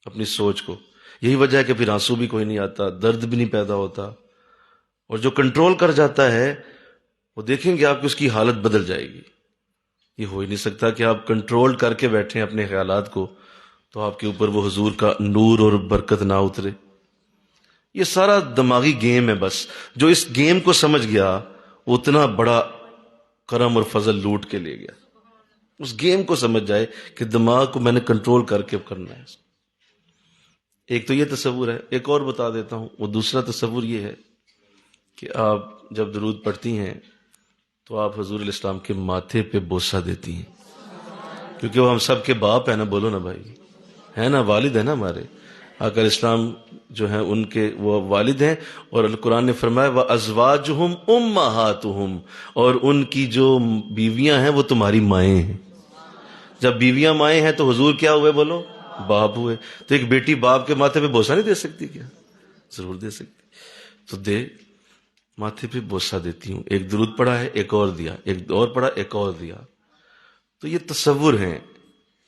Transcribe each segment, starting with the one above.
اپنی سوچ کو. یہی وجہ ہے کہ پھر آنسو بھی کوئی نہیں آتا، درد بھی نہیں پیدا ہوتا. اور جو کنٹرول کر جاتا ہے وہ دیکھیں گے آپ کی اس کی حالت بدل جائے گی. یہ ہو ہی نہیں سکتا کہ آپ کنٹرول کر کے بیٹھیں اپنے خیالات کو تو آپ کے اوپر وہ حضور کا نور اور برکت نہ اترے. یہ سارا دماغی گیم ہے. بس جو اس گیم کو سمجھ گیا وہ اتنا بڑا کرم اور فضل لوٹ کے لے گیا. اس گیم کو سمجھ جائے کہ دماغ کو میں نے کنٹرول کر کے کرنا ہے. ایک تو یہ تصور ہے. ایک اور بتا دیتا ہوں. وہ دوسرا تصور یہ ہے کہ آپ جب درود پڑھتی ہیں تو آپ حضور علیہ السلام کے ماتھے پہ بوسہ دیتی ہیں، کیونکہ وہ ہم سب کے باپ ہیں نا. بولو نا بھائی، ہے نا، والد ہے نا ہمارے. آقا علیہ السلام جو ہیں ان کے وہ والد ہیں، اور القرآن نے فرمایا وَأَزْوَاجُهُمْ أُمَّهَاتُهُمْ، اور ان کی جو بیویاں ہیں وہ تمہاری مائیں ہیں. جب بیویاں مائیں ہیں تو حضور کیا ہوئے؟ بولو، باپ ہوئے. تو ایک بیٹی باپ کے ماتھے پہ بوسہ نہیں دے سکتی کیا؟ ضرور دے سکتی. تو دے، ماتھے پہ بوسہ دیتی ہوں. ایک درود پڑھا ہے، ایک اور دیا، ایک اور پڑھا، ایک اور دیا. تو یہ تصور ہیں،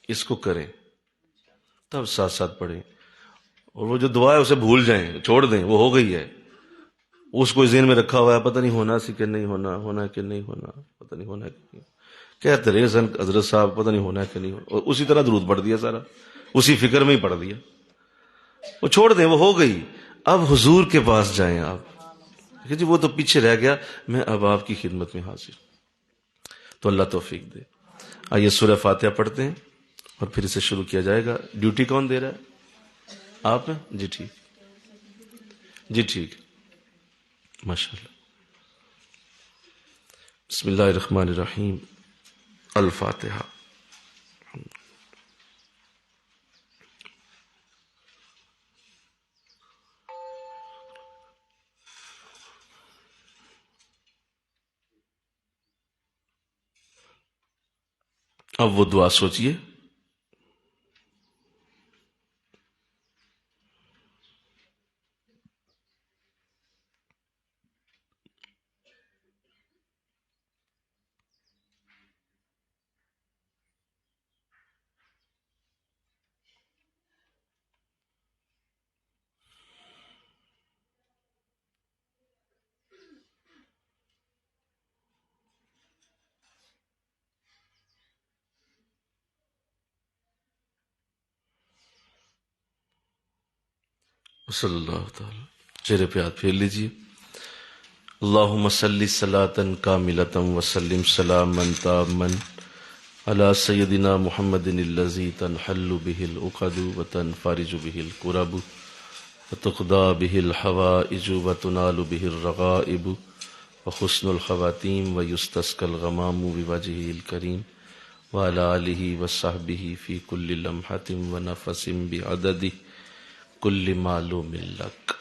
اس کو کریں تب ساتھ ساتھ پڑھیں. اور وہ جو دعا ہے اسے بھول جائیں، چھوڑ دیں، وہ ہو گئی ہے. اس کو ذہن میں رکھا ہوا ہے، پتہ نہیں ہونا سی کہ نہیں ہونا، ہونا کہ نہیں ہونا، پتہ نہیں ہونا کہ نہیں. کہتے رہے سن حضرت صاحب پتہ نہیں ہونا کہ نہیں ہونا، اور اسی طرح درود پڑھ دیا سارا، اسی فکر میں ہی پڑھ دیا. وہ چھوڑ دیں، وہ ہو گئی. اب حضور کے پاس جائیں آپ کہ جی وہ تو پیچھے رہ گیا، میں اب آپ کی خدمت میں حاضر. تو اللہ توفیق دے. آئیے سورہ فاتحہ پڑھتے ہیں اور پھر اسے شروع کیا جائے گا. ڈیوٹی کون دے رہا ہے؟ آپ ہیں؟ جی ٹھیک، جی ٹھیک، ماشاء اللہ. بسم اللہ الرحمن الرحیم. الفاتحہ. اب وہ دعا سوچئے. صلی اللہ تعالی. چہرے پہ ہاتھ پھیر لیجئے. اللہم صلی صلاۃ کاملۃ وسلم سلاما تاما علی سیدنا محمد الذی تنحل به العقد وتنفرج به الکرب وتقضى به الحوائج وتنال به الرغائب وحسن الخواتیم ویستسقى الغمام بوجهه الکریم وعلى آلہ وصحبہ فی کل لمحة ونفس بعدد کل معلوم لک.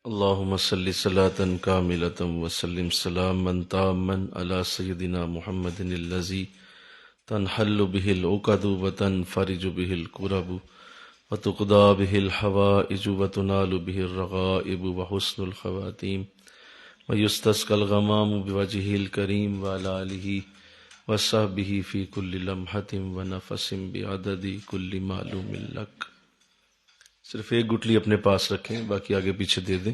اللهم صل صلاة كاملة وسلم سلاما تاما على سيدنا محمد الذي تنحل به العقد وتنفرج به الكرب وتقضى به الحوائج وتنال به الرغائب وحسن الخواتيم ويستسقى الغمام بوجهه الكريم وعلى آله وصحبه في كل لمحة ونفس بعدد كل معلوم لك. صرف ایک گٹلی اپنے پاس رکھیں، باقی آگے پیچھے دے دیں.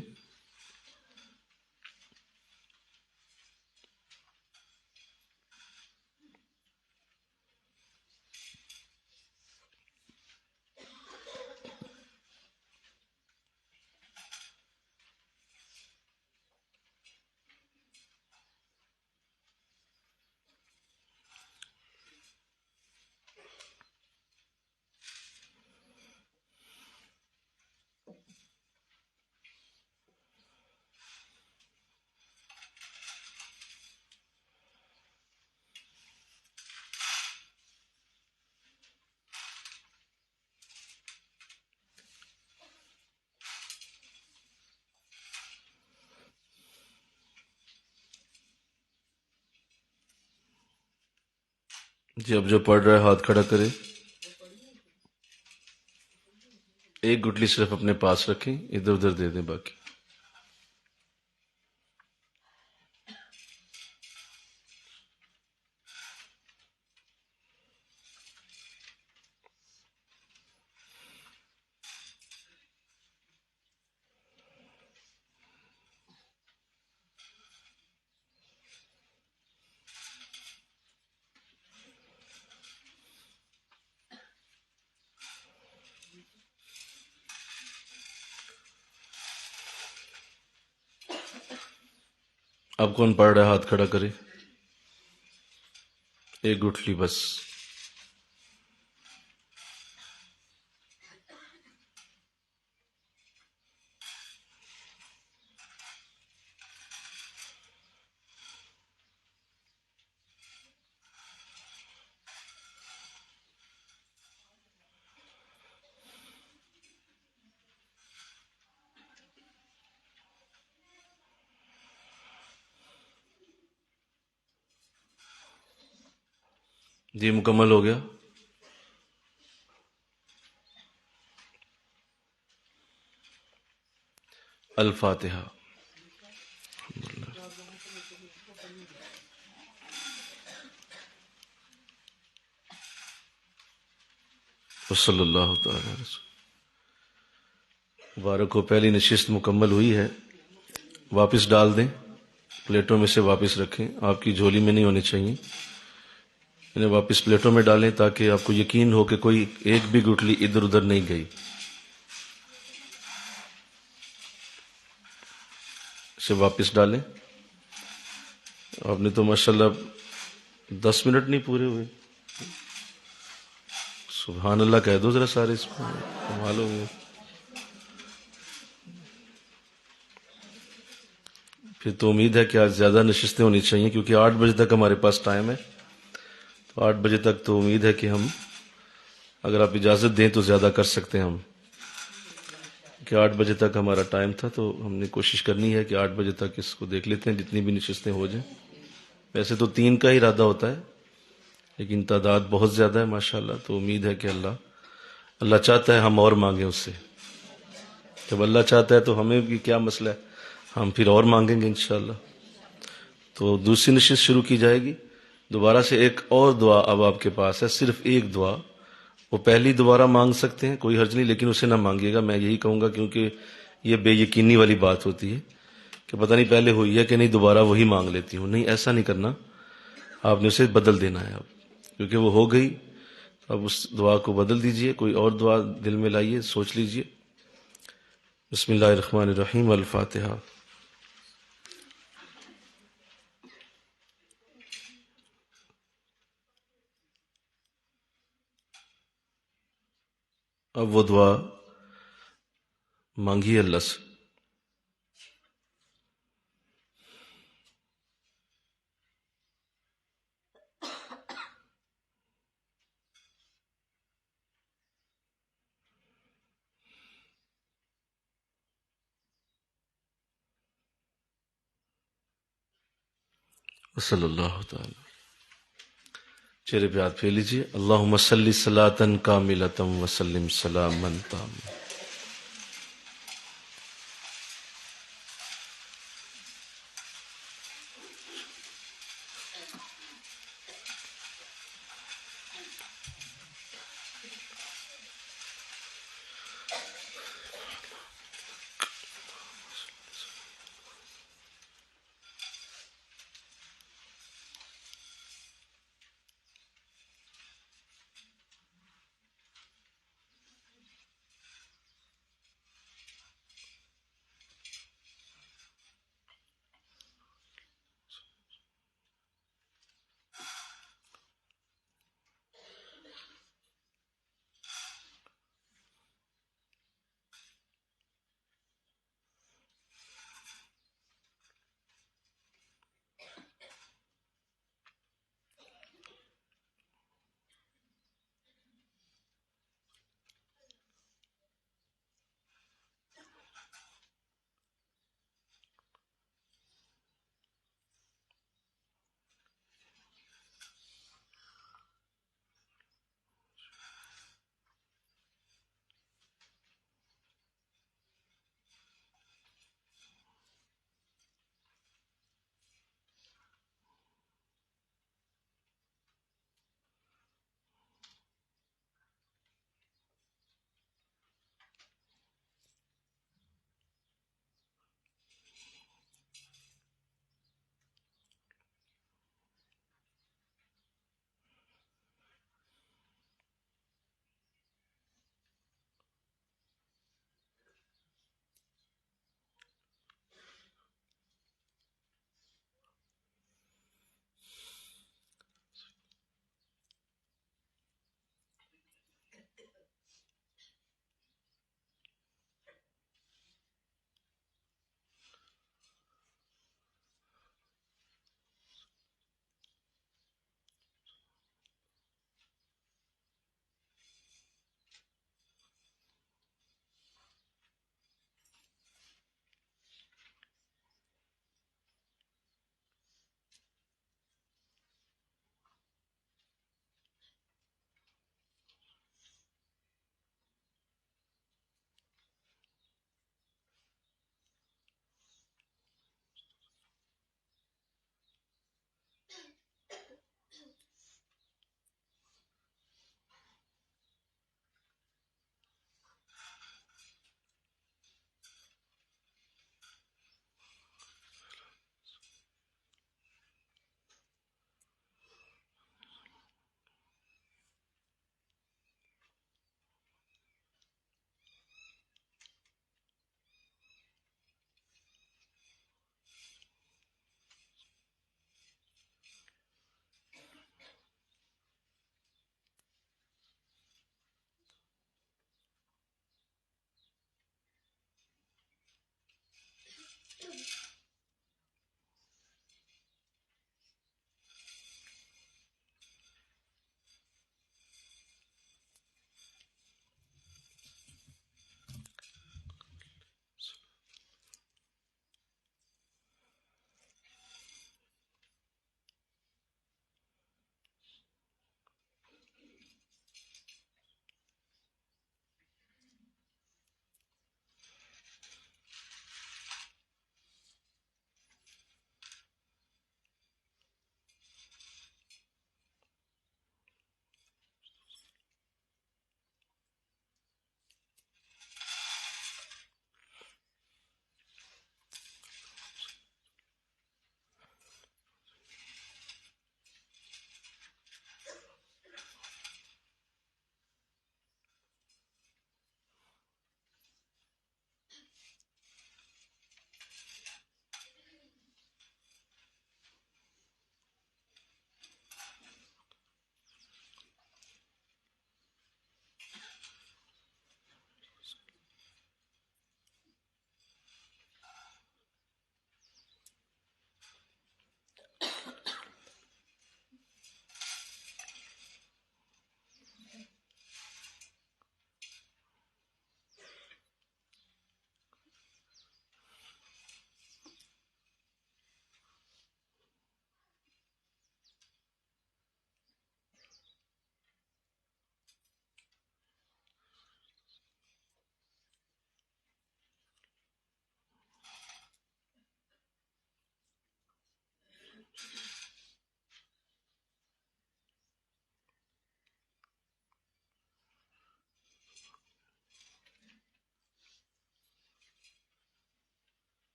جی اب جو پڑھ رہا ہے ہاتھ کھڑا کرے. ایک گٹلی صرف اپنے پاس رکھیں، ادھر ادھر دے دیں باقی. اب کون پڑھ رہا ہے ہاتھ کھڑا کرے. ایک گٹلی بس. جی مکمل ہو گیا. الفاتحہ. وصلی اللہ تعالی رسول. مبارک ہو، پہلی نشست مکمل ہوئی ہے. واپس ڈال دیں، پلیٹوں میں سے واپس رکھیں، آپ کی جھولی میں نہیں ہونی چاہیے. انہیں واپس پلیٹوں میں ڈالیں تاکہ آپ کو یقین ہو کہ کوئی ایک بھی گٹلی ادھر ادھر نہیں گئی. اسے واپس ڈالیں. آپ نے تو ماشاءاللہ 10 منٹ نہیں پورے ہوئے. سبحان اللہ کہہ دو ذرا سارے، اس کو کمال ہو گئے. پھر تو امید ہے کہ آج زیادہ نشستیں ہونی چاہیے کیونکہ 8 بجے تک ہمارے پاس ٹائم ہے. تو 8 بجے تک تو امید ہے کہ ہم، اگر آپ اجازت دیں تو زیادہ کر سکتے ہیں ہم، کہ 8 بجے تک ہمارا ٹائم تھا تو ہم نے کوشش کرنی ہے کہ 8 بجے تک اس کو دیکھ لیتے ہیں، جتنی بھی نشستیں ہو جائیں. ویسے تو 3 کا ہی ارادہ ہوتا ہے لیکن تعداد بہت زیادہ ہے ماشاءاللہ. تو امید ہے کہ اللہ چاہتا ہے ہم اور مانگیں اس سے. جب اللہ چاہتا ہے تو ہمیں بھی کیا مسئلہ ہے، ہم پھر اور مانگیں گے انشاءاللہ. تو دوسری نشست شروع کی جائے گی. دوبارہ سے ایک اور دعا اب آپ کے پاس ہے، صرف ایک دعا. وہ پہلی دوبارہ مانگ سکتے ہیں، کوئی حرج نہیں، لیکن اسے نہ مانگیے گا. میں یہی کہوں گا کیونکہ یہ بے یقینی والی بات ہوتی ہے کہ پتہ نہیں پہلے ہوئی ہے کہ نہیں، دوبارہ وہی مانگ لیتی ہوں. نہیں، ایسا نہیں کرنا. آپ نے اسے بدل دینا ہے اب، کیونکہ وہ ہو گئی. اب اس دعا کو بدل دیجئے، کوئی اور دعا دل میں لائیے، سوچ لیجئے. بسم اللہ الرحمن الرحیم. الفاتحہ. اب وہ دعا مانگی اللہ سے. صلی اللہ تعالی چہرے پہ ہاتھ پھیر لیجیے. اللہم صلی صلاۃ کاملۃ وسلم سلاما تاما.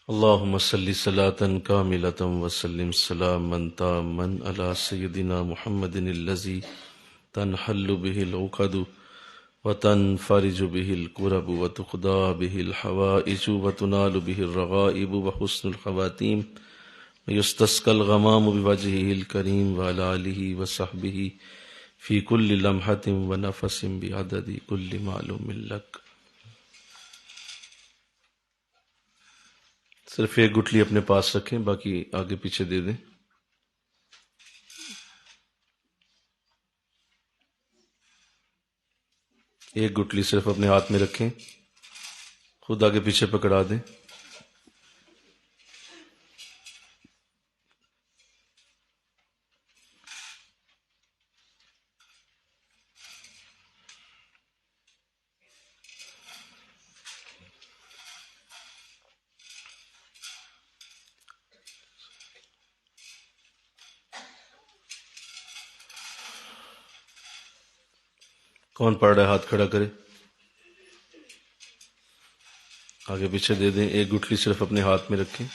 اللهم صل صلاة كاملة وسلم سلاما تاما على سيدنا محمد الذي تنحل به العقد وتنفرج به الكرب وتقضى به الحوائج وتنال به الرغائب وحسن الخواتيم ويستسقى الغمام بوجهه الكريم وعلى آله وصحبه في كل لمحة ونفس بعدد كل معلوم لك. صرف ایک گٹھلی اپنے پاس رکھیں، باقی آگے پیچھے دے دیں. ایک گٹھلی صرف اپنے ہاتھ میں رکھیں، خود آگے پیچھے پکڑا دیں. کون پڑھ رہا ہے ہاتھ کھڑا کرے، آگے پیچھے دے دیں. ایک گٹھلی صرف اپنے ہاتھ میں رکھیں.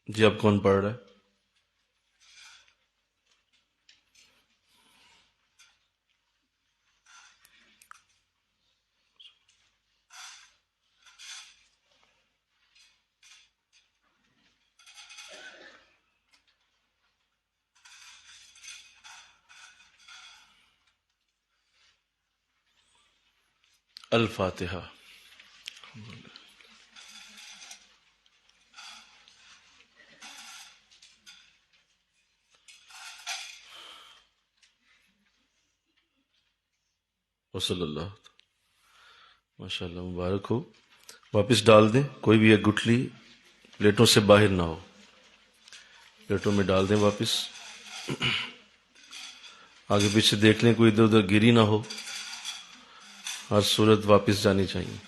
جی اب کون پڑھ رہا ہے؟ الفاتحہ. وصلی اللہ. ماشاء اللہ، مبارک ہو. واپس ڈال دیں، کوئی بھی ایک گٹھلی پلیٹوں سے باہر نہ ہو، پلیٹوں میں ڈال دیں واپس. آگے پیچھے دیکھ لیں کوئی ادھر ادھر گری نہ ہو، ہر صورت واپس جانی چاہیے.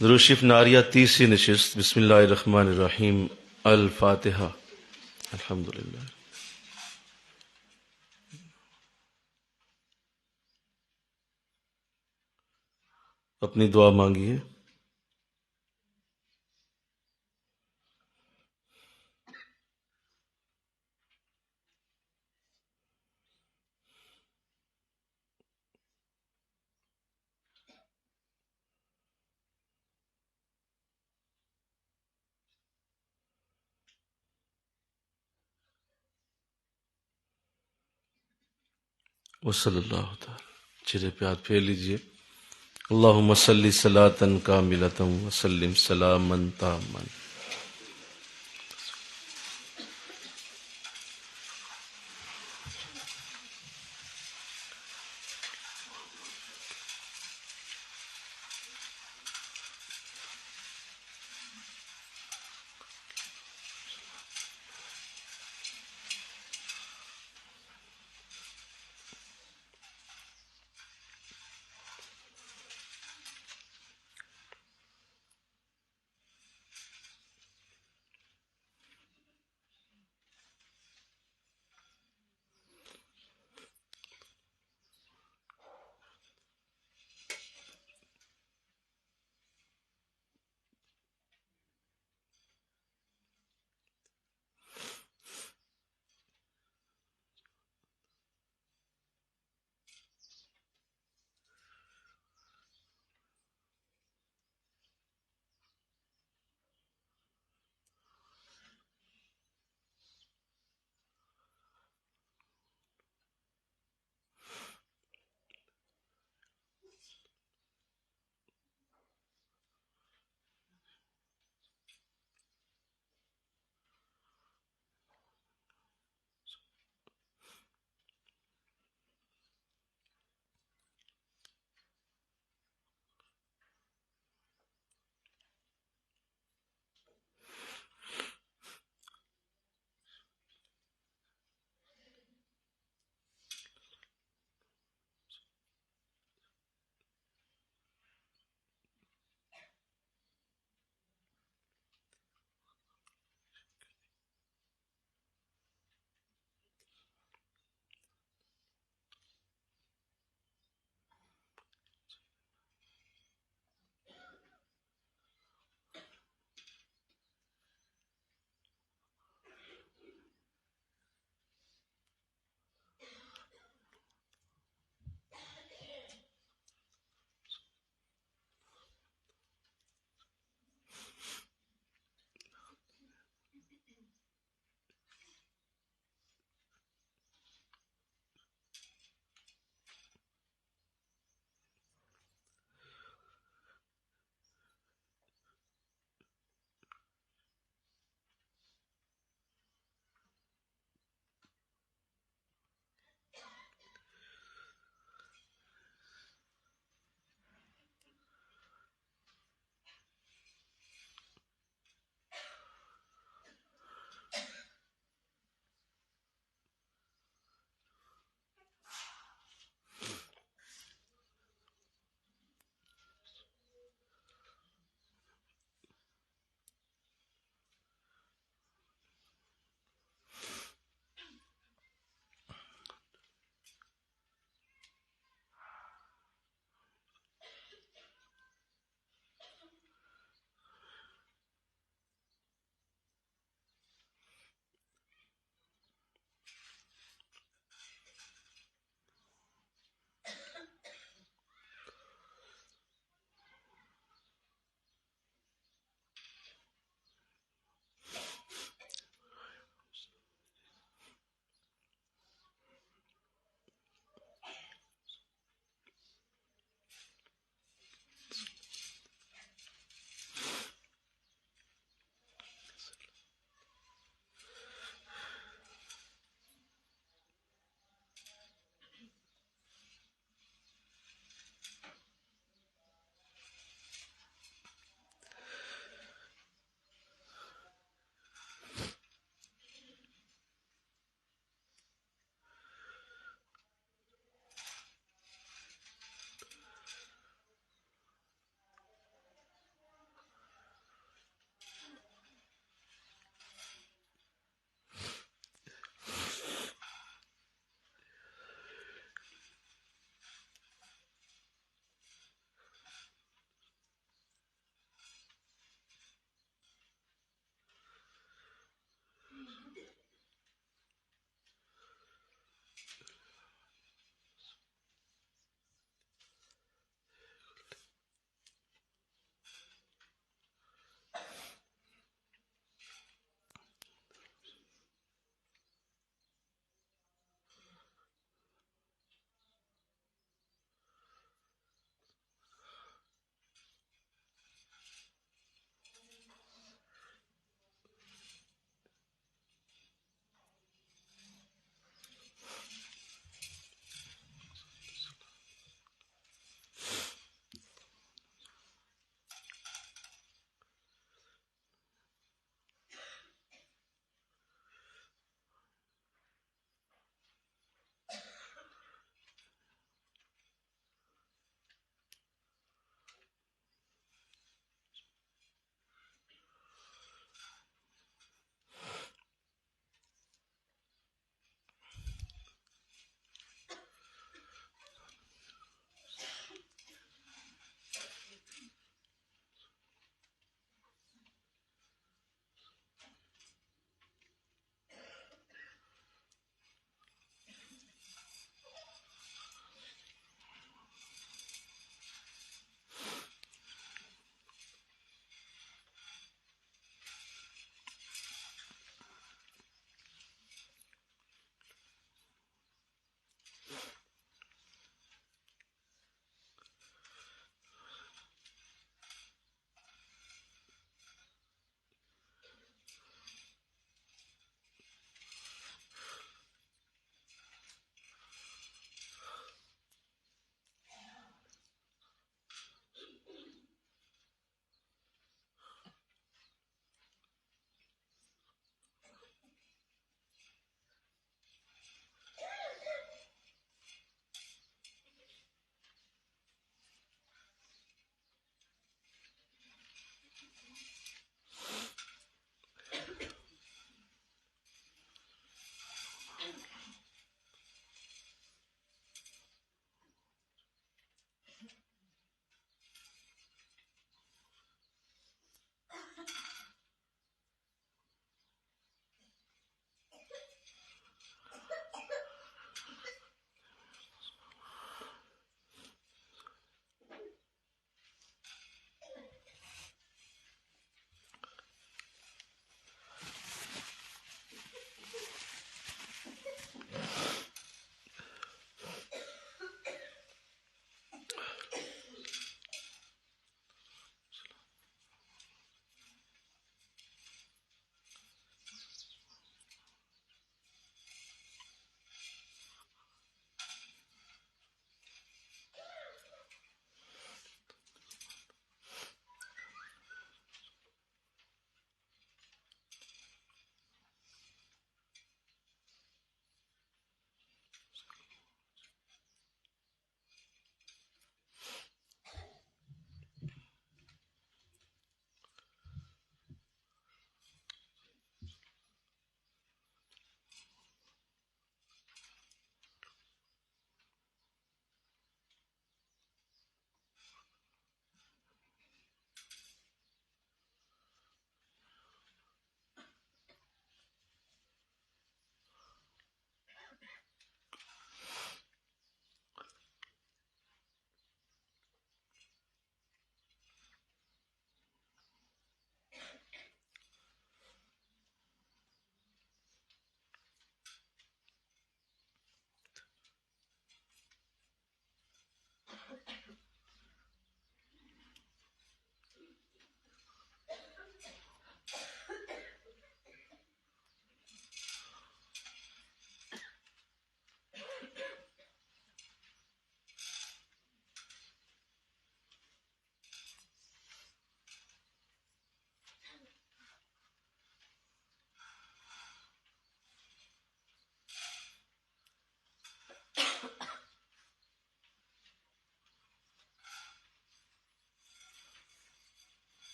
درود شریف نعریہ 30 نشست. بسم اللہ الرحمن الرحیم. الفاتحہ. الحمدللہ. اپنی دعا مانگیے. وصلی اللہ تعالی. چہرے پہ ہاتھ پھیر لیجیے. اللہم صلی صلاۃ کاملۃ وسلم سلاما تاما.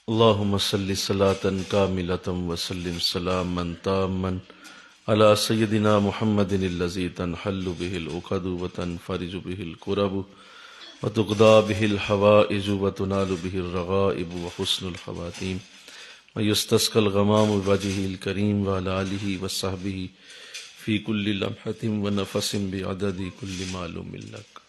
اللهم صل صلاة كاملة وسلم سلاما تاما على سيدنا محمد الذي تنحل به العقد وتنفرج به الكرب وتقضى به الحوائج وتنال به الرغائب وحسن الخواتيم ويستسقى الغمام بوجهه الكريم وعلى آله وصحبه في كل لمحة ونفس بعدد كل معلوم لك.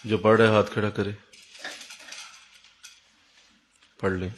جو پڑھ رہے ہاتھ کھڑا کرے، پڑھ لیں.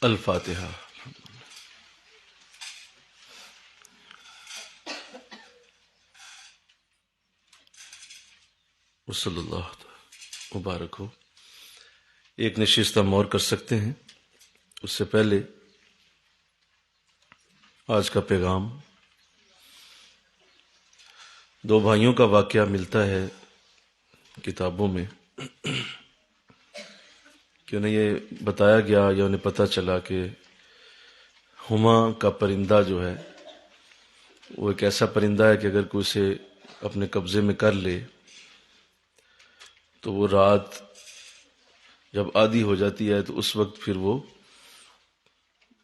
الفاتحہ. صلی اللہ مبارک ہو. ایک نشست ہم اور کر سکتے ہیں. اس سے پہلے آج کا پیغام، دو بھائیوں کا واقعہ ملتا ہے کتابوں میں کہ انہیں یہ بتایا گیا یا انہیں پتہ چلا کہ ہما کا پرندہ جو ہے وہ ایک ایسا پرندہ ہے کہ اگر کوئی اسے اپنے قبضے میں کر لے تو وہ رات جب عادی ہو جاتی ہے تو اس وقت پھر وہ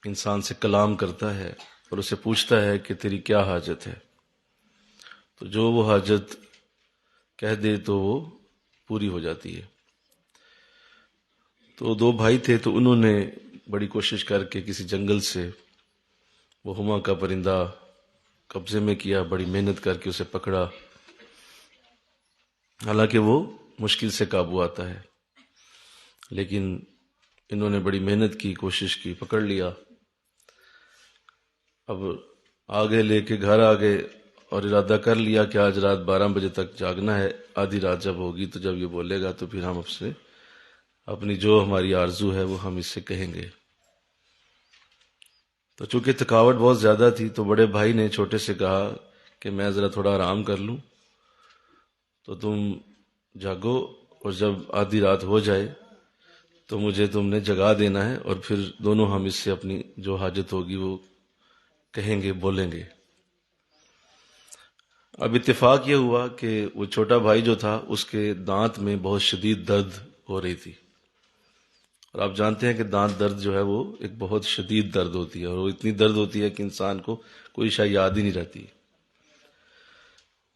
انسان سے کلام کرتا ہے اور اسے پوچھتا ہے کہ تیری کیا حاجت ہے. تو جو وہ حاجت کہہ دے تو وہ پوری ہو جاتی ہے. تو دو بھائی تھے تو انہوں نے بڑی کوشش کر کے کسی جنگل سے وہ ہما کا پرندہ قبضے میں کیا، بڑی محنت کر کے اسے پکڑا. حالانکہ وہ مشکل سے قابو آتا ہے، لیکن انہوں نے بڑی محنت کی، کوشش کی، پکڑ لیا. اب آگے لے کے گھر آ گئے اور ارادہ کر لیا کہ آج رات 12 بجے تک جاگنا ہے. آدھی رات جب ہوگی تو جب یہ بولے گا تو پھر ہم اپنی جو ہماری آرزو ہے وہ ہم اس سے کہیں گے. تو چونکہ تھکاوٹ بہت زیادہ تھی تو بڑے بھائی نے چھوٹے سے کہا کہ میں ذرا تھوڑا آرام کر لوں، تو تم جاگو اور جب آدھی رات ہو جائے تو مجھے تم نے جگا دینا ہے اور پھر دونوں ہم اس سے اپنی جو حاجت ہوگی وہ کہیں گے، بولیں گے. اب اتفاق یہ ہوا کہ وہ چھوٹا بھائی جو تھا اس کے دانت میں بہت شدید درد ہو رہی تھی. اور آپ جانتے ہیں کہ دانت درد جو ہے وہ ایک بہت شدید درد ہوتی ہے، اور وہ اتنی درد ہوتی ہے کہ انسان کو کوئی شے یاد ہی نہیں رہتی،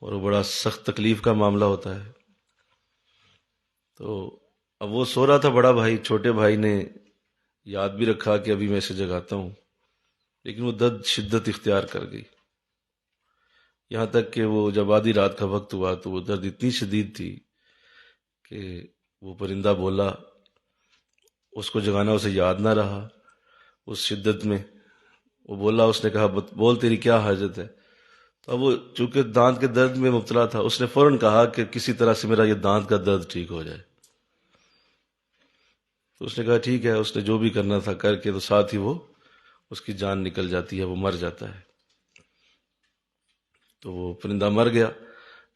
اور وہ بڑا سخت تکلیف کا معاملہ ہوتا ہے. تو اب وہ سو رہا تھا بڑا بھائی، چھوٹے بھائی نے یاد بھی رکھا کہ ابھی میں اسے جگاتا ہوں، لیکن وہ درد شدت اختیار کر گئی. یہاں تک کہ وہ جب آدھی رات کا وقت ہوا تو وہ درد اتنی شدید تھی کہ وہ پرندہ بولا، اس کو جگانا اسے یاد نہ رہا. اس شدت میں وہ بولا، اس نے کہا بول تیری کیا حاجت ہے. تو اب وہ چونکہ دانت کے درد میں مبتلا تھا، اس نے فوراً کہا کہ کسی طرح سے میرا یہ دانت کا درد ٹھیک ہو جائے. تو اس نے کہا ٹھیک ہے. اس نے جو بھی کرنا تھا کر کے تو ساتھ ہی وہ اس کی جان نکل جاتی ہے، وہ مر جاتا ہے. تو وہ پرندہ مر گیا.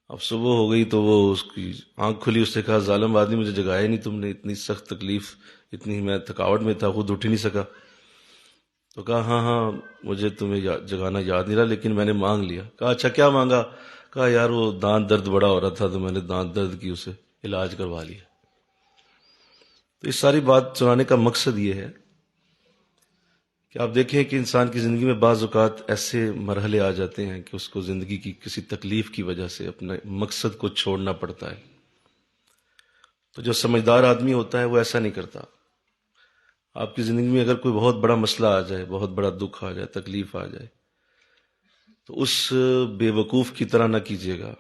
اب صبح ہو گئی تو وہ اس کی آنکھ کھلی، اس نے کہا ظالم آدمی مجھے جگایا نہیں تم نے، اتنی سخت تکلیف، اتنی میں تھکاوٹ میں تھا، خود اٹھ ہی نہیں سکا. تو کہا ہاں مجھے تمہیں جگانا یاد نہیں رہا لیکن میں نے مانگ لیا. کہا اچھا کیا مانگا؟ کہا یار وہ دانت درد بڑا ہو رہا تھا تو میں نے دانت درد کی اسے علاج کروا لیا. تو اس ساری بات سنانے کا مقصد یہ ہے کہ آپ دیکھیں کہ انسان کی زندگی میں بعض اوقات ایسے مرحلے آ جاتے ہیں کہ اس کو زندگی کی کسی تکلیف کی وجہ سے اپنے مقصد کو چھوڑنا پڑتا ہے. تو جو سمجھدار آدمی ہوتا ہے وہ ایسا نہیں کرتا. آپ کی زندگی میں اگر کوئی بہت بڑا مسئلہ آ جائے، بہت بڑا دکھ آ جائے، تکلیف آ جائے، تو اس بے وقوف کی طرح نہ کیجیے گا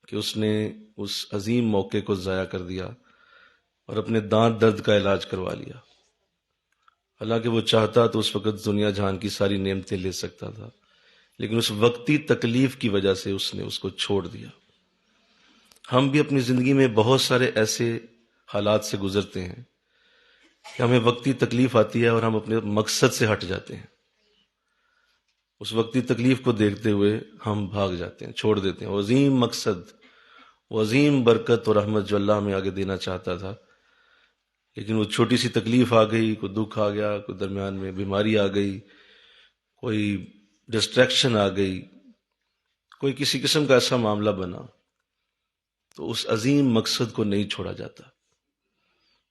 کہ اس نے اس عظیم موقع کو ضائع کر دیا اور اپنے دانت درد کا علاج کروا لیا. حالانکہ وہ چاہتا تو اس وقت دنیا جہان کی ساری نعمتیں لے سکتا تھا، لیکن اس وقتی تکلیف کی وجہ سے اس نے اس کو چھوڑ دیا۔ ہم بھی اپنی زندگی میں بہت سارے ایسے حالات سے گزرتے ہیں کہ ہمیں وقتی تکلیف آتی ہے اور ہم اپنے مقصد سے ہٹ جاتے ہیں۔ اس وقتی تکلیف کو دیکھتے ہوئے ہم بھاگ جاتے ہیں، چھوڑ دیتے ہیں وہ عظیم مقصد، وہ عظیم برکت اور رحمت جو اللہ ہمیں آگے دینا چاہتا تھا، لیکن وہ چھوٹی سی تکلیف آ گئی، کوئی دکھ آ گیا، کوئی درمیان میں بیماری آ گئی، کوئی ڈسٹریکشن آ گئی، کوئی کسی قسم کا ایسا معاملہ بنا، تو اس عظیم مقصد کو نہیں چھوڑا جاتا۔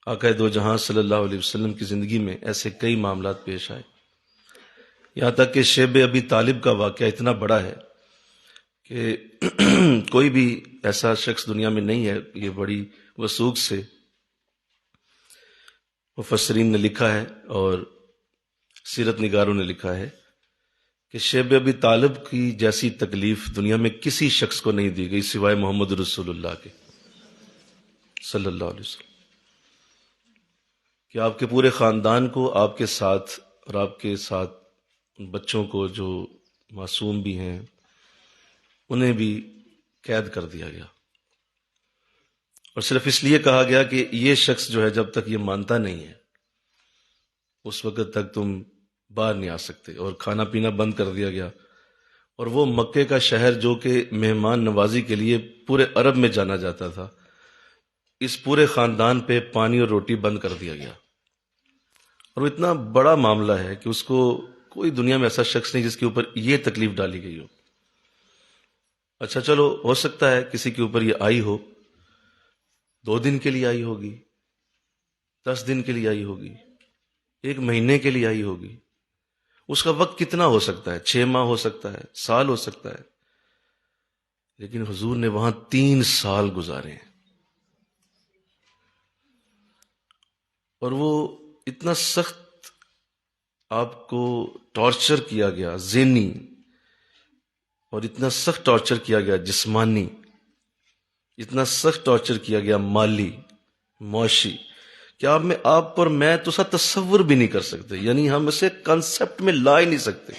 آقا دو جہاں صلی اللہ علیہ وسلم کی زندگی میں ایسے کئی معاملات پیش آئے، یہاں تک کہ شیب ابی طالب کا واقعہ اتنا بڑا ہے کہ کوئی بھی ایسا شخص دنیا میں نہیں ہے، یہ بڑی وثوق سے مفسرین نے لکھا ہے اور سیرت نگاروں نے لکھا ہے کہ شیب ابی طالب کی جیسی تکلیف دنیا میں کسی شخص کو نہیں دی گئی سوائے محمد رسول اللہ کے صلی اللہ علیہ وسلم، کہ آپ کے پورے خاندان کو آپ کے ساتھ اور آپ کے ساتھ بچوں کو جو معصوم بھی ہیں انہیں بھی قید کر دیا گیا، اور صرف اس لیے کہا گیا کہ یہ شخص جو ہے جب تک یہ مانتا نہیں ہے اس وقت تک تم باہر نہیں آ سکتے، اور کھانا پینا بند کر دیا گیا۔ اور وہ مکے کا شہر جو کہ مہمان نوازی کے لیے پورے عرب میں جانا جاتا تھا، اس پورے خاندان پہ پانی اور روٹی بند کر دیا گیا، اور وہ اتنا بڑا معاملہ ہے کہ اس کو کوئی دنیا میں ایسا شخص نہیں جس کے اوپر یہ تکلیف ڈالی گئی ہو۔ اچھا چلو، ہو سکتا ہے کسی کے اوپر یہ آئی ہو، 2 دن کے لیے آئی ہوگی، 10 دن کے لیے آئی ہوگی، 1 مہینے کے لیے آئی ہوگی، اس کا وقت کتنا ہو سکتا ہے، 6 ماہ ہو سکتا ہے، سال ہو سکتا ہے، لیکن حضور نے وہاں 3 سال گزارے ہیں، اور وہ اتنا سخت آپ کو ٹارچر کیا گیا ذہنی، اور اتنا سخت ٹارچر کیا گیا جسمانی، اتنا سخت ٹارچر کیا گیا مالی معاشی، کہ آپ اور میں تو سا تصور بھی نہیں کر سکتے، یعنی ہم اسے کنسپٹ میں لا ہی نہیں سکتے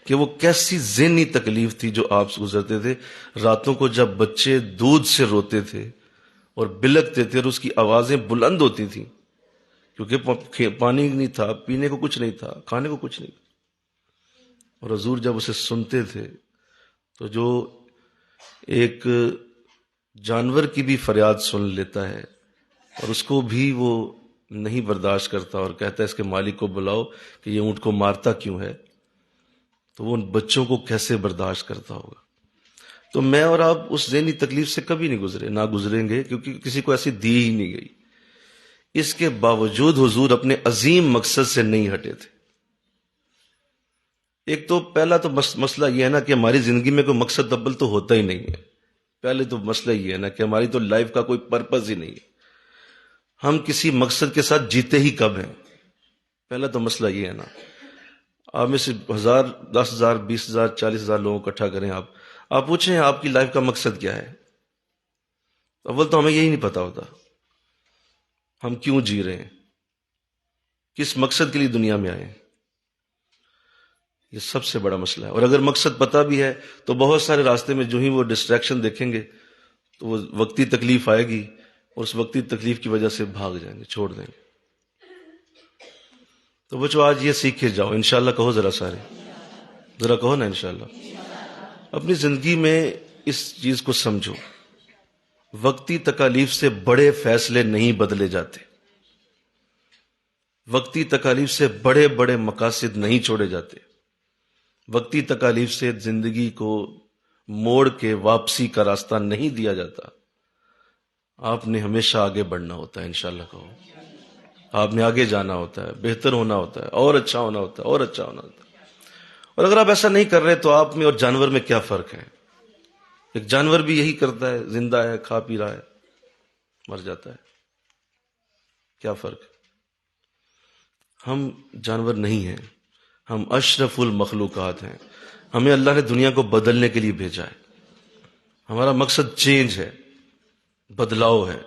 کہ وہ کیسی ذہنی تکلیف تھی جو آپ سے گزرتے تھے۔ راتوں کو جب بچے دودھ سے روتے تھے اور بلکتے تھے اور اس کی آوازیں بلند ہوتی تھیں، کیونکہ پانی نہیں تھا، پینے کو کچھ نہیں تھا، کھانے کو کچھ نہیں تھا، اور حضور جب اسے سنتے تھے تو جو ایک جانور کی بھی فریاد سن لیتا ہے اور اس کو بھی وہ نہیں برداشت کرتا اور کہتا ہے اس کے مالک کو بلاؤ کہ یہ اونٹ کو مارتا کیوں ہے، تو وہ ان بچوں کو کیسے برداشت کرتا ہوگا۔ تو میں اور آپ اس ذہنی تکلیف سے کبھی نہیں گزرے، نہ گزریں گے، کیونکہ کسی کو ایسی دی ہی نہیں گئی۔ اس کے باوجود حضور اپنے عظیم مقصد سے نہیں ہٹے تھے۔ ایک تو پہلا تو مسئلہ یہ ہے نا کہ ہماری زندگی میں کوئی مقصد اول تو ہوتا ہی نہیں ہے۔ پہلے تو مسئلہ یہ ہے نا کہ ہماری تو لائف کا کوئی پرپز ہی نہیں ہے، ہم کسی مقصد کے ساتھ جیتے ہی کب ہیں، پہلا تو مسئلہ یہ ہے نا۔ آپ میں سے 1000 10,000 20,000 40,000 لوگوں کو اکٹھا کریں، آپ پوچھیں آپ کی لائف کا مقصد کیا ہے، اول تو ہمیں یہی نہیں پتا ہوتا ہم کیوں جی رہے ہیں، کس مقصد کے لیے دنیا میں آئے ہیں۔ یہ سب سے بڑا مسئلہ ہے، اور اگر مقصد پتہ بھی ہے تو بہت سارے راستے میں جو ہی وہ ڈسٹریکشن دیکھیں گے تو وہ وقتی تکلیف آئے گی، اور اس وقتی تکلیف کی وجہ سے بھاگ جائیں گے، چھوڑ دیں گے۔ تو بچو آج یہ سیکھ کے جاؤ، انشاءاللہ کہو، ذرا سارے ذرا کہو نا انشاءاللہ۔ اپنی زندگی میں اس چیز کو سمجھو، وقتی تکالیف سے بڑے فیصلے نہیں بدلے جاتے، وقتی تکالیف سے بڑے بڑے مقاصد نہیں چھوڑے جاتے، وقتی تکالیف سے زندگی کو موڑ کے واپسی کا راستہ نہیں دیا جاتا۔ آپ نے ہمیشہ آگے بڑھنا ہوتا ہے، انشاءاللہ کہو، آپ نے آگے جانا ہوتا ہے، بہتر ہونا ہوتا ہے، اور اچھا ہونا ہوتا ہے، اور اچھا ہونا ہوتا ہے۔ اور اگر آپ ایسا نہیں کر رہے تو آپ میں اور جانور میں کیا فرق ہے؟ ایک جانور بھی یہی کرتا ہے، زندہ ہے، کھا پی رہا ہے، مر جاتا ہے، کیا فرق ہے؟ ہم جانور نہیں ہیں، ہم اشرف المخلوقات ہیں، ہمیں اللہ نے دنیا کو بدلنے کے لیے بھیجا ہے، ہمارا مقصد چینج ہے، بدلاؤ ہے۔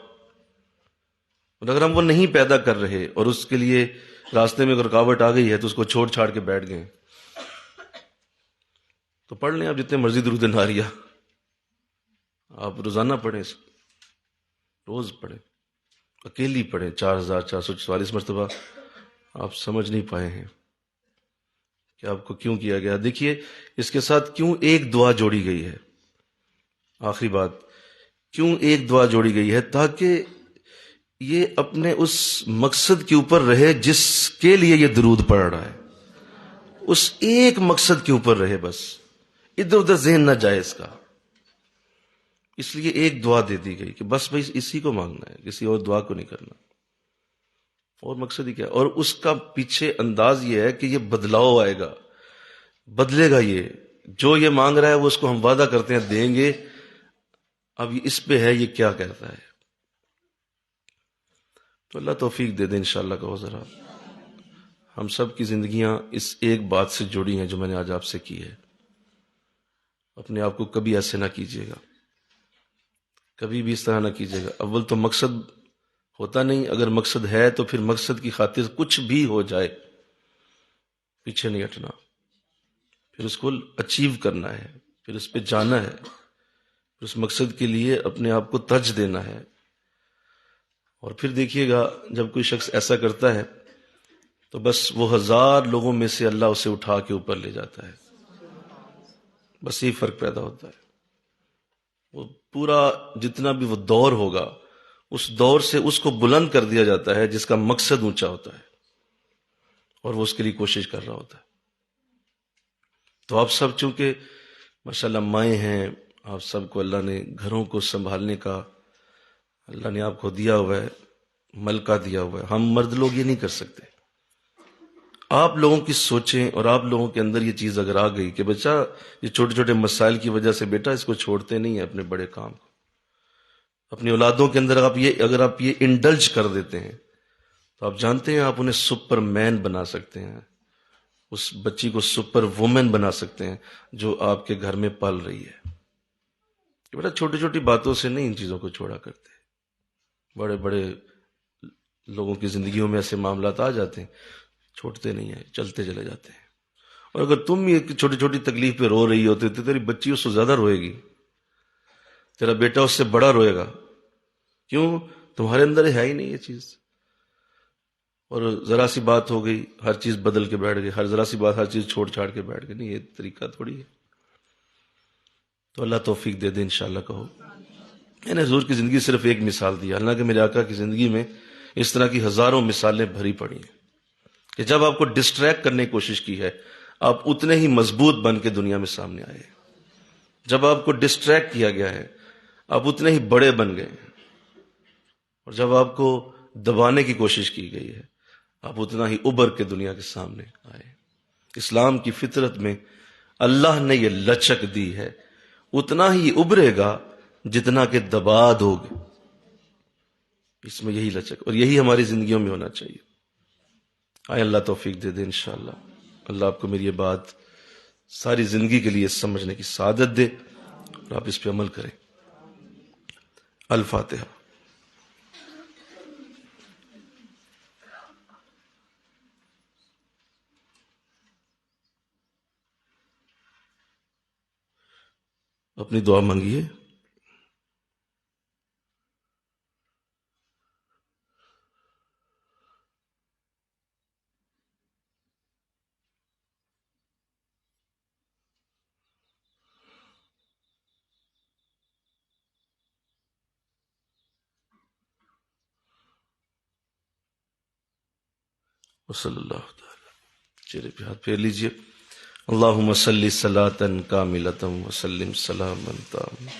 اور اگر ہم وہ نہیں پیدا کر رہے اور اس کے لیے راستے میں اگر رکاوٹ آ گئی ہے تو اس کو چھوڑ چھاڑ کے بیٹھ گئے، تو پڑھ لیں آپ جتنے مرضی درود ناریہ، آپ روزانہ پڑھیں، روز پڑھیں، اکیلی پڑھیں 4444 مرتبہ. آپ سمجھ نہیں پائے ہیں کہ آپ کو کیوں کیا گیا. دیکھیے اس کے ساتھ کیوں ایک دعا جوڑی گئی ہے. آخری بات، کیوں ایک دعا جوڑی گئی ہے؟ تاکہ یہ اپنے اس مقصد کے اوپر رہے جس کے لیے یہ درود پڑھ رہا ہے، اس ایک مقصد کے اوپر رہے، بس ادھر ادھر ذہن نہ جائے اس کا. اس لیے ایک دعا دے دی گئی کہ بس بھائی اسی کو مانگنا ہے، کسی اور دعا کو نہیں کرنا. اور مقصد ہی کیا؟ اور اس کا پیچھے انداز یہ ہے کہ یہ بدلاؤ آئے گا، بدلے گا. یہ جو یہ مانگ رہا ہے وہ اس کو ہم وعدہ کرتے ہیں دیں گے. اب اس پہ ہے یہ کیا کہتا ہے. تو اللہ توفیق دے دے انشاءاللہ. کہو ذرا، ہم سب کی زندگیاں اس ایک بات سے جڑی ہیں جو میں نے آج آپ سے کی ہے. اپنے آپ کو کبھی ایسے نہ کیجیے گا، کبھی بھی اس طرح نہ کیجیے گا. اول تو مقصد ہوتا نہیں، اگر مقصد ہے تو پھر مقصد کی خاطر کچھ بھی ہو جائے پیچھے نہیں ہٹنا، پھر اس کو اچیو کرنا ہے، پھر اس پہ جانا ہے، پھر اس مقصد کے لیے اپنے آپ کو ترج دینا ہے. اور پھر دیکھیے گا جب کوئی شخص ایسا کرتا ہے تو بس وہ 1000 لوگوں میں سے اللہ اسے اٹھا کے اوپر لے جاتا ہے. بس یہی فرق پیدا ہوتا ہے. وہ پورا جتنا بھی وہ دور ہوگا اس دور سے اس کو بلند کر دیا جاتا ہے جس کا مقصد اونچا ہوتا ہے اور وہ اس کے لیے کوشش کر رہا ہوتا ہے. تو آپ سب چونکہ ماشاءاللہ مائیں ہیں، آپ سب کو اللہ نے گھروں کو سنبھالنے کا اللہ نے آپ کو دیا ہوا ہے، ملکہ دیا ہوا ہے. ہم مرد لوگ یہ نہیں کر سکتے. آپ لوگوں کی سوچیں اور آپ لوگوں کے اندر یہ چیز اگر آ گئی کہ بچہ یہ چھوٹے چھوٹے مسائل کی وجہ سے بیٹا اس کو چھوڑتے نہیں ہیں اپنے بڑے کام کو، اپنی اولادوں کے اندر اگر آپ یہ انڈلج کر دیتے ہیں تو آپ جانتے ہیں آپ انہیں سپر مین بنا سکتے ہیں، اس بچی کو سپر وومن بنا سکتے ہیں جو آپ کے گھر میں پل رہی ہے. بیٹا چھوٹی چھوٹی باتوں سے نہیں ان چیزوں کو چھوڑا کرتے. بڑے بڑے لوگوں کی زندگیوں میں ایسے معاملات آ جاتے ہیں، چھوڑتے نہیں ہیں، چلتے چلے جاتے ہیں. اور اگر تم یہ چھوٹی چھوٹی تکلیف پہ رو رہی ہوتی تو تیری بچی اس سے زیادہ روئے گی، تیرا بیٹا اس سے بڑا روئے گا. کیوں؟ تمہارے اندر ہے ہی نہیں یہ چیز. اور ذرا سی بات ہو گئی ہر چیز بدل کے بیٹھ گئی، ذرا سی بات ہر چیز چھوڑ چھاڑ کے بیٹھ گئی. نہیں، یہ طریقہ تھوڑی ہے. تو اللہ توفیق دے دے انشاءاللہ. کہو میں نے حضور کی زندگی صرف ایک مثال دی، حالانکہ میرے آقا کی زندگی میں اس طرح کی ہزاروں مثالیں بھری پڑی ہیں کہ جب آپ کو ڈسٹریکٹ کرنے کی کوشش کی ہے آپ اتنے ہی مضبوط بن کے دنیا میں سامنے آئے. جب آپ کو ڈسٹریکٹ کیا گیا ہے آپ اتنے ہی بڑے بن گئے، اور جب آپ کو دبانے کی کوشش کی گئی ہے آپ اتنا ہی ابھر کے دنیا کے سامنے آئے. اسلام کی فطرت میں اللہ نے یہ لچک دی ہے، اتنا ہی ابھرے گا جتنا کہ دبا دو گے. اس میں یہی لچک اور یہی ہماری زندگیوں میں ہونا چاہیے. آئے اللہ توفیق دے دے انشاءاللہ. اللہ آپ کو میری یہ بات ساری زندگی کے لیے سمجھنے کی سعادت دے اور آپ اس پہ عمل کریں. الفاتحہ. اپنی دعا مانگیے. وصلی اللہ تعالی. چہرے پہ ہاتھ پھیر لیجئے. اللہم صلی صلاۃ کاملۃ وسلم سلاما تاما.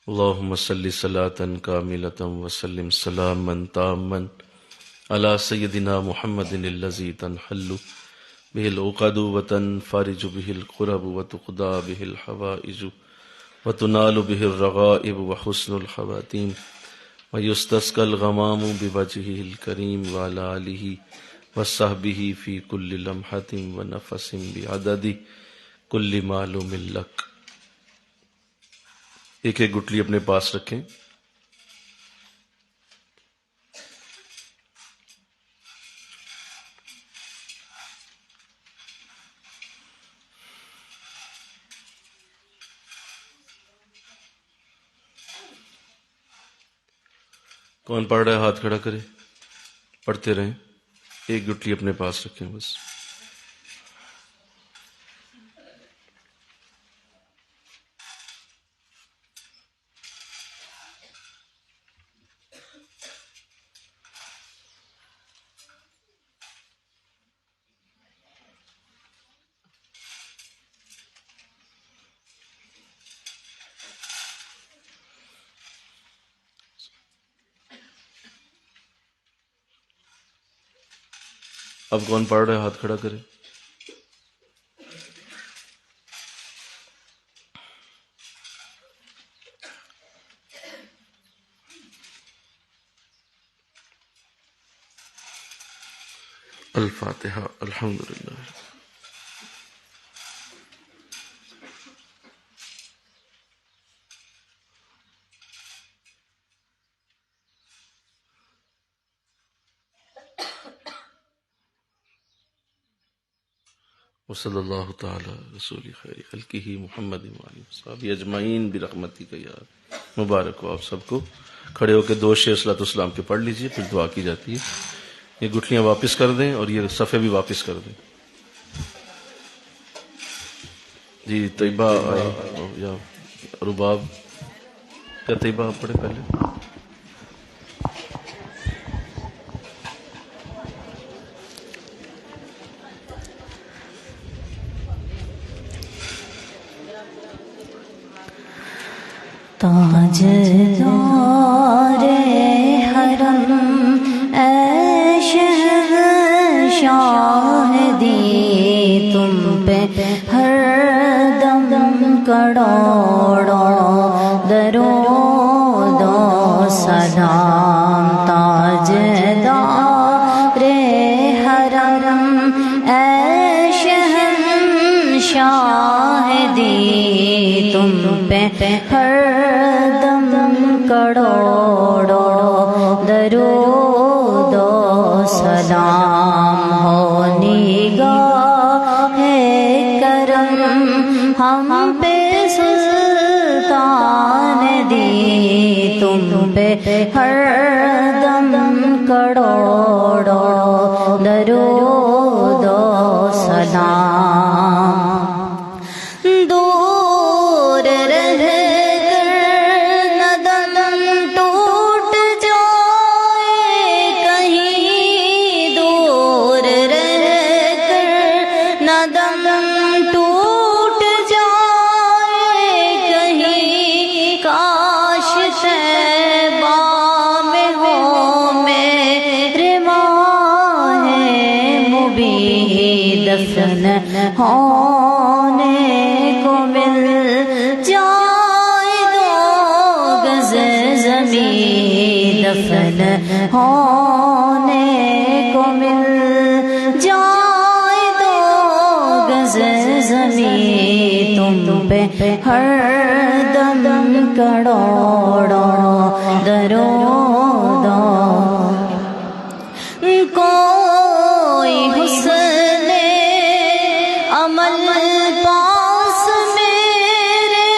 اللهم صل صلاة كاملة وسلم سلاما تاما على سيدنا محمد الذي تنحل به العقد وتنفرج به الكرب وتقضى به الحوائج وتنال به الرغائب وحسن الخواتيم ويستسقى الغمام بوجهه الكريم وعلى آله وصحبه في كل لمحة ونفس بعدد كل معلوم لك۔ ایک ایک گٹلی اپنے پاس رکھیں۔ کون پڑھ رہا ہے ہاتھ کھڑا کرے، پڑھتے رہیں، ایک گٹلی اپنے پاس رکھیں بس۔ اب کون پڑھ رہا ہے ہاتھ کھڑا کرے۔ الفاتحہ۔ الحمدللہ۔ وصلی اللہ تعالی رسول خیر خلقہ محمد وآلہ وصحبہ اجمعین برحمتک یا مبارک ہو۔ آپ سب کو کھڑے ہو کے دو شعر صلاۃ والسلام کے پڑھ لیجئے، پھر دعا کی جاتی ہے۔ یہ گٹھلیاں واپس کر دیں اور یہ صفحے بھی واپس کر دیں۔ جی طیبہ یا رباب، کیا طیبہ آپ پڑھے پہلے؟ تاجدار حرم اے شہنشاہ دی، تم پہ ہر دم کروڑوں درود و سلام۔ تاجدار حرم اے شہنشاہ دی، تم پہ ہر کروڑوں درود و سلام ہو۔ نگاہ کرم ہم پہ سلطان دی، تم پہ ہر دم کروڑوں درود و سلام۔ دفن ہونے کو مل جائے دو گز زمین، دفن ہونے کو مل جائے دو گز زمین، تم پہ ہر دم کروڑوں درود کوئی حسن عمل پاس میرے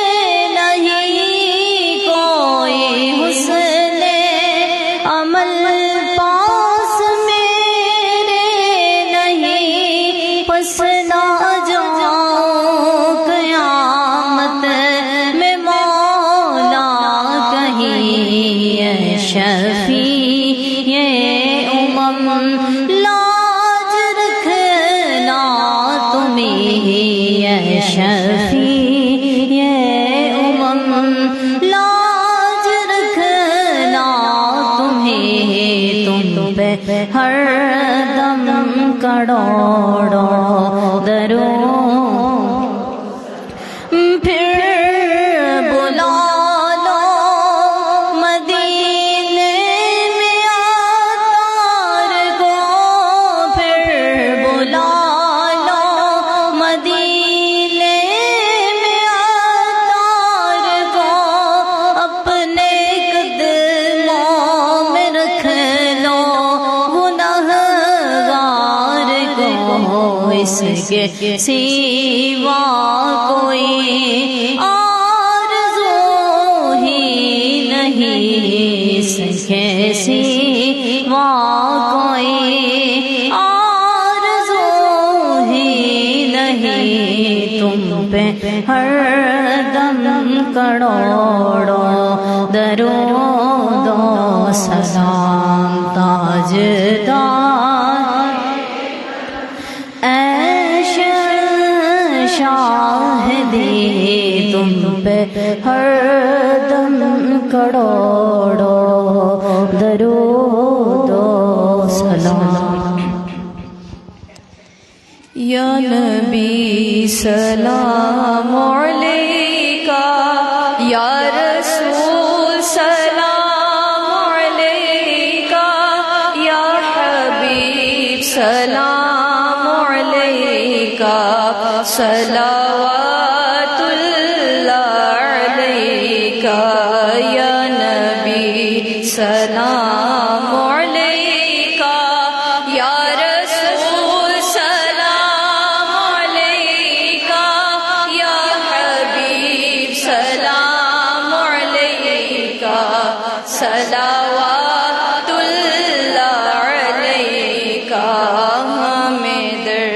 نہیں، کوئی حسن عمل پاس میرے نہیں، پس نہ جاؤں قیامت میں مولا کہیں، شفیع لاج رکھنا تمہیں، شفیع لاج کروڑوں درود پھر بلا لو مدینے میں آتار کو پھر بلا لو مدینے میں آتار کو اپنے قدموں میں رکھ لو گنہگار کو اس کے سوا کوئی آرزو ہی نہیں اس کے سوا کوئی آرزو ہی نہیں تم پہ ہر دم کروڑوں درود و سلام تاجدار شاہدی تم پہ ہر دم کروڑوں درود و سلام یا نبی سلام علیکہ یا رسول سلام علیکہ یا حبیب سلام علیکہ صلوات اللہ علیکہ یا نبی سلام علیکہ یا رسول سلام علیکہ یا حبیب سلام علیکہ صلوات اللہ علیکہ ہمیں در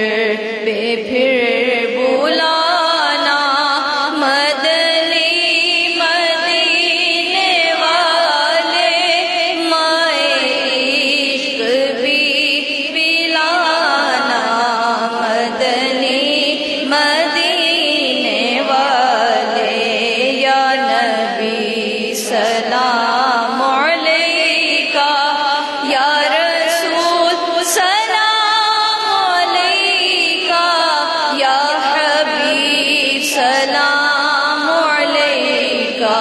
پہ پھر بلانا مدنی مدینے والے مائے عشق بھی پلانا مدنی مدینے والے یا نبی سلام علیکہ یا رسول سلام علیکہ یا حبیب سلام علیکہ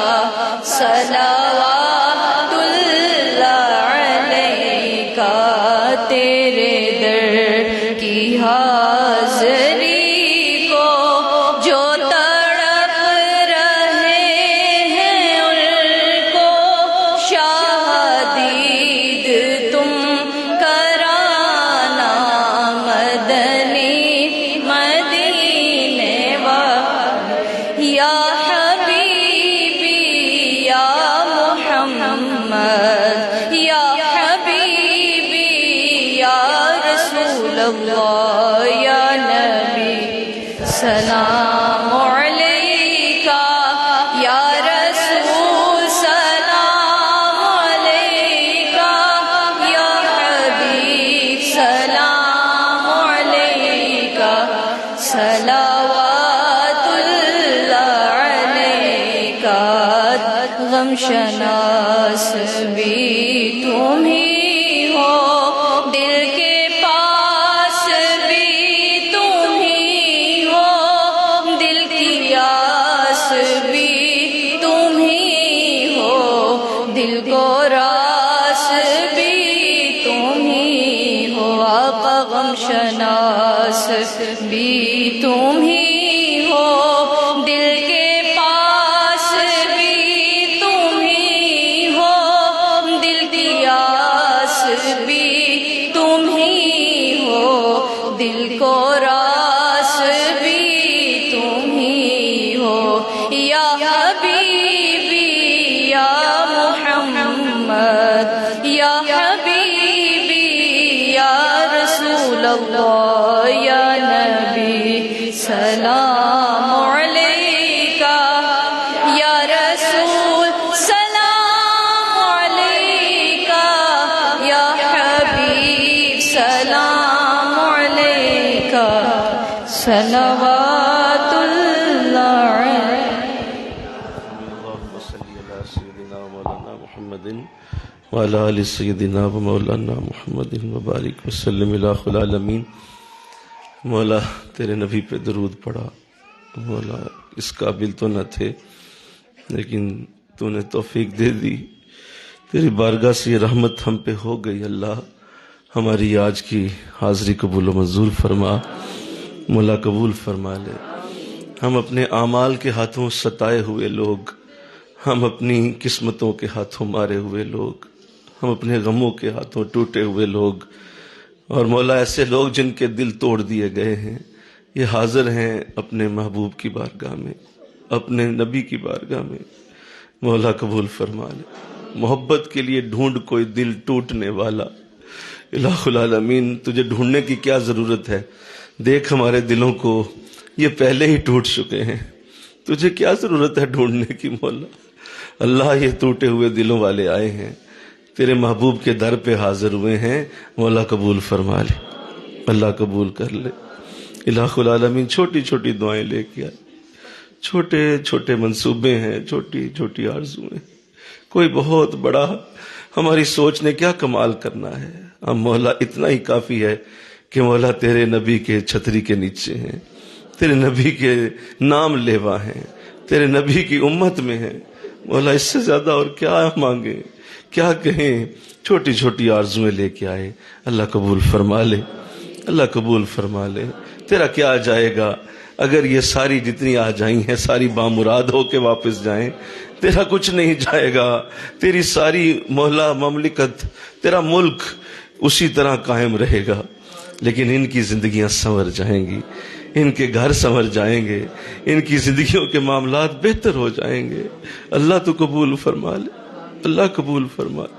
صلوات اللہ علیکہ تیرے در کی حاضری کو جو تڑپ رہے ہیں ان کو شاہدید تم کرانا مدنی مدینے والے یا حبیبی یا محمد یا حبیبی یا رسول اللہ یا نبی سلام علیکہ یا رسول سلام علیکہ یا حبیب سلام علیکہ صلوات اللہ علیکہ غم شناس بھی تم ہی ہو دل کے پاس بھی تم ہی ہو دل کی آس بھی تم ہی ہو دل کو راس بھی تم ہی ہو آقا غم شناس بھی تم ہی ہو دل کے پاس بھی تم ہی ہو دل کی آس بھی تم ہی ہو دل کو راس بھی تم ہی ہو یا حبیبی یا محمد یا حبیبی یا رسول اللہ یا نبی سلام علیکہ یا رسول سلام علیکہ یا حبیب سلام علیکہ صلوات اللہ علیکہ اللهم صل على سيدنا مولانا محمد وعلی آل سیدنا و مولانا محمد وبارک وسلم الہ العالمین۔ مولا تیرے نبی پہ درود پڑھا، مولا اس قابل تو نہ تھے لیکن تو نے توفیق دے دی، تیری بارگاہ سے یہ رحمت ہم پہ ہو گئی۔ اللہ ہماری آج کی حاضری قبول و منظور فرما، مولا قبول فرما لے۔ ہم اپنے اعمال کے ہاتھوں ستائے ہوئے لوگ، ہم اپنی قسمتوں کے ہاتھوں مارے ہوئے لوگ، ہم اپنے غموں کے ہاتھوں ٹوٹے ہوئے لوگ، اور مولا ایسے لوگ جن کے دل توڑ دیے گئے ہیں، یہ حاضر ہیں اپنے محبوب کی بارگاہ میں، اپنے نبی کی بارگاہ میں۔ مولا قبول فرما لے۔ محبت کے لیے ڈھونڈ کوئی دل ٹوٹنے والا، الہ العالمین تجھے ڈھونڈنے کی کیا ضرورت ہے؟ دیکھ ہمارے دلوں کو، یہ پہلے ہی ٹوٹ چکے ہیں، تجھے کیا ضرورت ہے ڈھونڈنے کی مولا؟ اللہ یہ ٹوٹے ہوئے دلوں والے آئے ہیں، تیرے محبوب کے در پہ حاضر ہوئے ہیں، مولا قبول فرما لے، اللہ قبول کر لے۔ الہ العالمین چھوٹی چھوٹی دعائیں لے کے آئے، چھوٹے چھوٹے منصوبے ہیں، چھوٹی چھوٹی آرزویں، کوئی بہت بڑا ہماری سوچ نے کیا کمال کرنا ہے؟ ہم مولا اتنا ہی کافی ہے کہ مولا تیرے نبی کے چھتری کے نیچے ہیں، تیرے نبی کے نام لیوا ہیں، تیرے نبی کی امت میں ہیں، مولا اس سے زیادہ اور کیا مانگیں، کیا کہیں؟ چھوٹی چھوٹی آرزویں لے کے آئے، اللہ قبول فرما لے، اللہ قبول فرما لے۔ تیرا کیا جائے گا اگر یہ ساری جتنی آ جائیں ہیں ساری بامراد ہو کے واپس جائیں؟ تیرا کچھ نہیں جائے گا، تیری ساری مولا مملکت، تیرا ملک اسی طرح قائم رہے گا، لیکن ان کی زندگیاں سنور جائیں گی، ان کے گھر سنور جائیں گے، ان کی زندگیوں کے معاملات بہتر ہو جائیں گے۔ اللہ تو قبول فرما لے، اللہ قبول فرما لے۔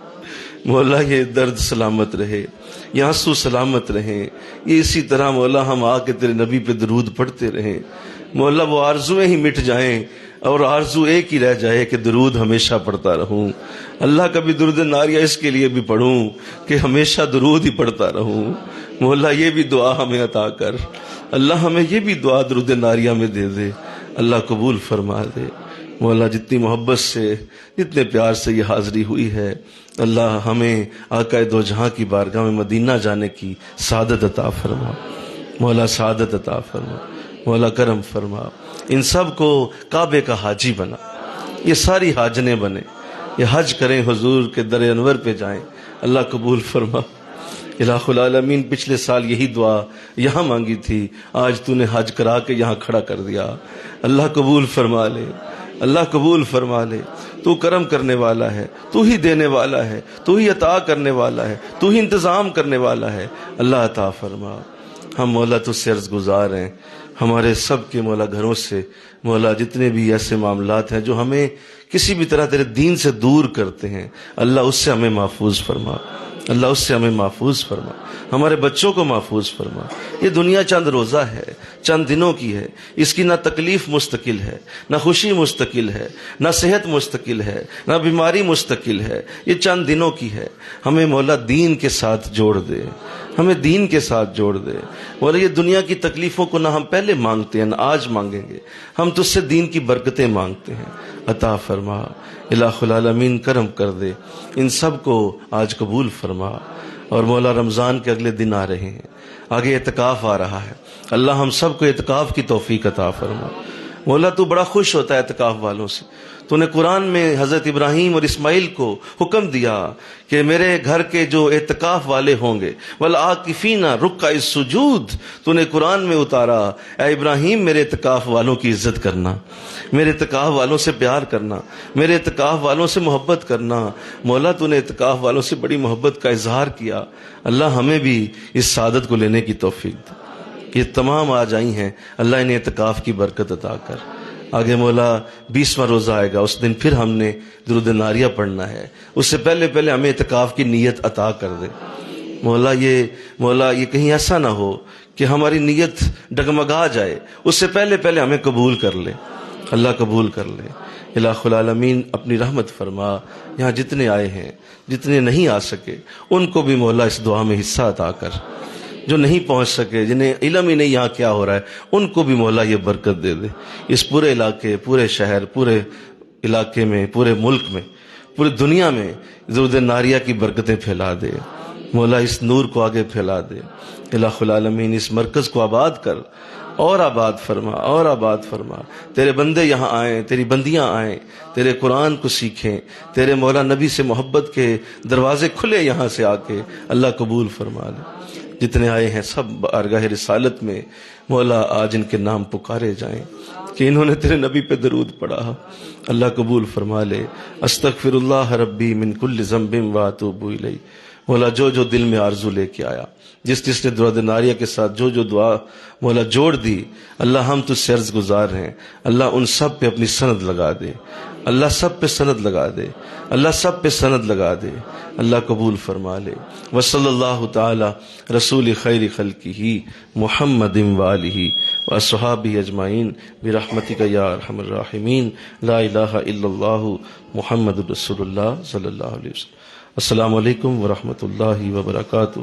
مولا یہ درد سلامت رہے، یہ آنسو سلامت رہیں، یہ اسی طرح مولا ہم آ کے تیرے نبی پہ درود پڑھتے رہیں، مولا وہ آرزویں ہی مٹ جائیں اور آرزو ایک ہی رہ جائے کہ درود ہمیشہ پڑھتا رہوں۔ اللہ کبھی درود ناریہ اس کے لیے بھی پڑھوں کہ ہمیشہ درود ہی پڑھتا رہوں۔ مولا یہ بھی دعا ہمیں عطا کر، اللہ ہمیں یہ بھی دعا درود ناریہ میں دے دے، اللہ قبول فرما دے۔ مولا جتنی محبت سے، جتنے پیار سے یہ حاضری ہوئی ہے، اللہ ہمیں آقا دو جہاں کی بارگاہ میں مدینہ جانے کی سعادت عطا فرما، مولا سعادت عطا فرما، مولا کرم فرما۔ ان سب کو کعبے کا حاجی بنا، یہ ساری حاجنیں بنے، یہ حج کریں، حضور کے در انور پہ جائیں، اللہ قبول فرما۔ الہ العالمین پچھلے سال یہی دعا یہاں مانگی تھی، آج تو نے حج کرا کے یہاں کھڑا کر دیا، اللہ قبول فرما لے، اللہ قبول فرما لے۔ تو کرم کرنے والا ہے، تو ہی دینے والا ہے، تو ہی عطا کرنے والا ہے، تو ہی انتظام کرنے والا ہے، اللہ عطا فرما۔ ہم مولا تجھ سے عرض گزار ہیں، ہمارے سب کے مولا گھروں سے مولا جتنے بھی ایسے معاملات ہیں جو ہمیں کسی بھی طرح تیرے دین سے دور کرتے ہیں، اللہ اس سے ہمیں محفوظ فرما، اللہ اس سے ہمیں محفوظ فرما، ہمارے بچوں کو محفوظ فرما۔ یہ دنیا چند روزہ ہے، چند دنوں کی ہے، اس کی نہ تکلیف مستقل ہے، نہ خوشی مستقل ہے، نہ صحت مستقل ہے، نہ بیماری مستقل ہے، یہ چند دنوں کی ہے۔ ہمیں مولا دین کے ساتھ جوڑ دے، ہمیں دین کے ساتھ جوڑ دے مولا۔ یہ دنیا کی تکلیفوں کو نہ ہم پہلے مانگتے ہیں نہ آج مانگیں گے، ہم تجھ سے دین کی برکتیں مانگتے ہیں، عطا فرما۔ الہ العالمین کرم کر دے، ان سب کو آج قبول فرما۔ اور مولا رمضان کے اگلے دن آ رہے ہیں، آگے اعتکاف آ رہا ہے، اللہ ہم سب کو اعتکاف کی توفیق عطا فرما۔ مولا تو بڑا خوش ہوتا ہے اعتکاف والوں سے، تو نے قرآن میں حضرت ابراہیم اور اسماعیل کو حکم دیا کہ میرے گھر کے جو اعتکاف والے ہوں گے والعاکفین رکع السجود، تو نے قرآن میں اتارا، اے ابراہیم میرے اعتکاف والوں کی عزت کرنا، میرے اعتکاف والوں سے پیار کرنا، میرے اعتکاف والوں سے محبت کرنا۔ مولا تو نے اعتکاف والوں سے بڑی محبت کا اظہار کیا، اللہ ہمیں بھی اس سعادت کو لینے کی توفیق دے۔ یہ تمام آ جائی ہیں، اللہ انہیں اعتکاف کی برکت عطا کر۔ آگے مولا 20واں روزہ آئے گا، اس دن پھر ہم نے درود ناریہ پڑھنا ہے، اس سے پہلے ہمیں اعتکاف کی نیت عطا کر دے۔ مولا یہ کہیں ایسا نہ ہو کہ ہماری نیت ڈگمگا جائے، اس سے پہلے ہمیں قبول کر لے، اللہ قبول کر لے۔ الہ العالمین اپنی رحمت فرما، یہاں جتنے آئے ہیں، جتنے نہیں آ سکے، ان کو بھی مولا اس دعا میں حصہ عطا کر۔ جو نہیں پہنچ سکے، جنہیں علم ہی نہیں یہاں کیا ہو رہا ہے، ان کو بھی مولا یہ برکت دے دے۔ اس پورے علاقے، پورے شہر، پورے علاقے میں، پورے ملک میں پوری دنیا میں درود ناریہ کی برکتیں پھیلا دے مولا، اس نور کو آگے پھیلا دے الہ العالمین، اس مرکز کو آباد کر اور آباد فرما اور آباد فرما. تیرے بندے یہاں آئیں، تیری بندیاں آئیں، تیرے قرآن کو سیکھیں، تیرے مولا نبی سے محبت کے دروازے کھلے یہاں سے آ کے. اللہ قبول فرما لے. جتنے آئے ہیں سب بارگاہ رسالت میں مولا آج ان کے نام پکارے جائیں کہ انہوں نے تیرے نبی پہ درود پڑھا. اللہ قبول فرما لے. استغفر اللہ ربی من کل ذنب واتوب الیہ. مولا جو جو دل میں آرزو لے کے آیا، جس جس نے درود ناریہ کے ساتھ جو جو دعا مولا جوڑ دی، اللہ ہم تجھ سے عرض گزار ہیں، اللہ ان سب پہ اپنی سند لگا دے. اللہ سب پہ سند لگا دے. اللہ سب پہ سند لگا دے. اللہ قبول فرما لے. وصلی اللہ تعالی رسول خیر خلقہ محمد وآلہ واصحابہ اجمعین برحمتک یا ارحم الراحمین. لا الہ الا اللہ محمد رسول اللہ صلی اللہ علیہ وسلم. السلام علیکم ورحمۃ اللہ وبرکاتہ.